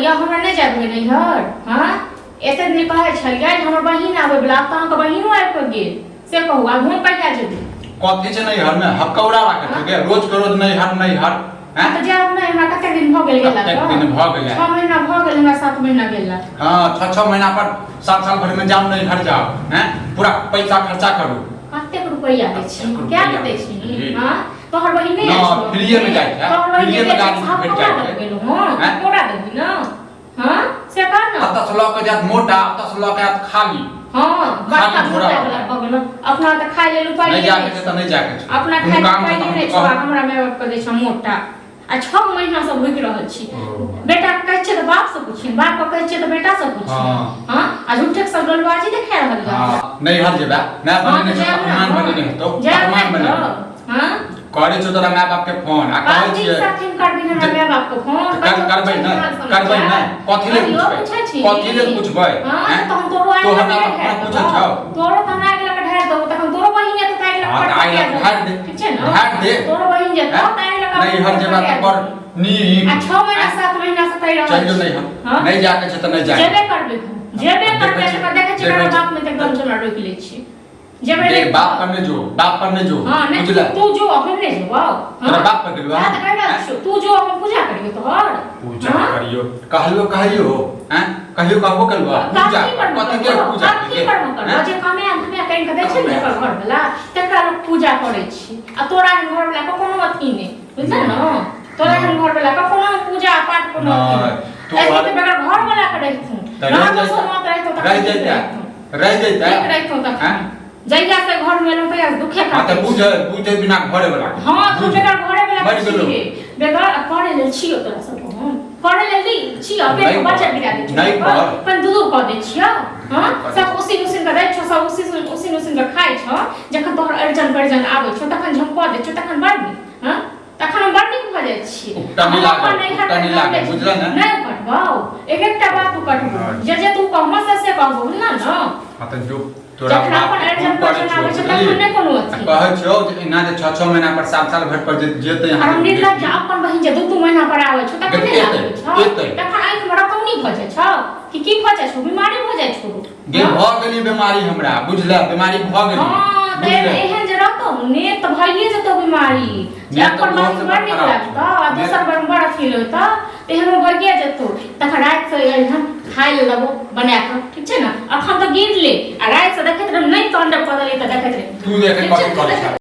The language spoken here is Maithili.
कहलिए हमरा नहीं जाबे नैहर। हां एते दिन कहे छलिए हमर बहिन आबे बला त अहाँ के बहिनो आबि के गेल से कहू आ घूम कहिया जेबे कथि छै नैहर में हकौड़ा राखत के रोज के रोज नैहर नैहर हां त जाब नहीं हमरा कते दिन भ गेल गेला कते दिन भ गेल 6 महीना भ गेल हमरा 7 महीना गेला। हां 6 महीना पर 7 साल भर में जाम नैहर जाओ हैं पूरा पैसा खर्चा करू कते रुपया दे छी क्या दे छी। हां तोहर बहिन नहीं ना फ्री में जाय छै फ्री में गाड़ी भेट जाय छै हां कोड़ा देबी ना। हां से का ना अत से लक जात मोटा अत से लक जात खाली। हां बात मोटा वाला बगल अपना त खाइ ले रुपया नहीं जाके छै त नहीं जाके छै अपना खाइ काम नहीं छै हमरा में बाप के दे छ मोटा आ 6 महीना से भूख रहल छी। बेटा के कहै छै त बाप से पूछिन बाप के कहै छै त बेटा से पूछिन। हां आ झूठे के सब गलबाजी देखा रहल बा। हां नैहर जेबा मैं बने ने अपमान बने ने तो अपमान बने। हां करे छ तोरा माय बाप के फोन आ कहै छियै साथिन करबी हमरा माय बाप के फोन करबै ना कथि ले पूछबै कथि ले पूछबै हैं तो हम तोरो तो हमरा पूछै छ तोरो तना गेला के ढार दो तखन तोरो बहिन जे त गेला हां आइला ढार दे ठीक छै ना ढार दे तोरो बहिन जे त गेला का नैहर जेबा त पर नी आ 6 महीना 7 महीना से तै रहल चल नहीं नहीं जाके छ त नहीं जाके जेबे करबे त देखे छ मेरा बाप में त एकदम चला रोक ले छी जेबे देख बाप करने जो हां नहीं तू जो अपन ले जो तेरा बाप कर दिलवा हां त कहला तू जो हम पूजा करियो तोहर पूजा करियो कहियो हैं कहियो कहबो करबा पूजा कथि के पूजा की करबो जे कमे हमे कहीं के दै छै ने घर वाला तकरा लोग पूजा करै छी आ तोरा घर वाला को कोनो अथी नै बुझल न तोरा घर वाला को कोनो पूजा पाठ कोनो तो ऐसे बगैर घर वाला करे थू ना तो मत रह तो रह जैता हां जइया से घर में लोग तैयार दुखे का त बुझे बिना घरे वाला हां तू बेकार घरे वाला छी बेकार करे ले छियो तोरा सब हम करे ले ली छियो पे बच्चा गिरा दे नहीं पर दूर कर दे छियो। हां सब उसी का दै छ सब उसी का खाइ छ जखन तोहर अर्जन परजन आबै छ तखन झम क दे छ तखन बारबी। हां तखन हम बड़ नीक भ जाय छी तनी लागे बुझला ना नहीं कटबौ एकटा बात तू कटबौ जे तू कहम से कहबो ना ना हां त जो तोरा अपन अर्जन परजन आबै छ तखन नै कोनो अथी कहै छौ जे इना जे 6 महीना पर 7 साल भर पर जेते हम निर्लज अपन बहिन जे 2 महीना पर आबै छ तखन नै आबै छ तखन आंख में रकौनी भ जाय छ की भ जाय छ बीमारी भ जाय छ गे भ गेली बीमारी हमरा बुझला बीमारी भ गेली हां त एहन जे रहतो ने त भइए जतो बीमारी जे अपन बहिन बड़ नीक लागत आ दोसर बार बड़ अथी होत तेहनो भइए जतो तखन रात से हम खाइ ले लेबो बना के ठीक छै ना अखन त गिर ले आ रात से देखैत रह नहीं तांडव क देले त देखैत रह तू देखे कथि करे छ।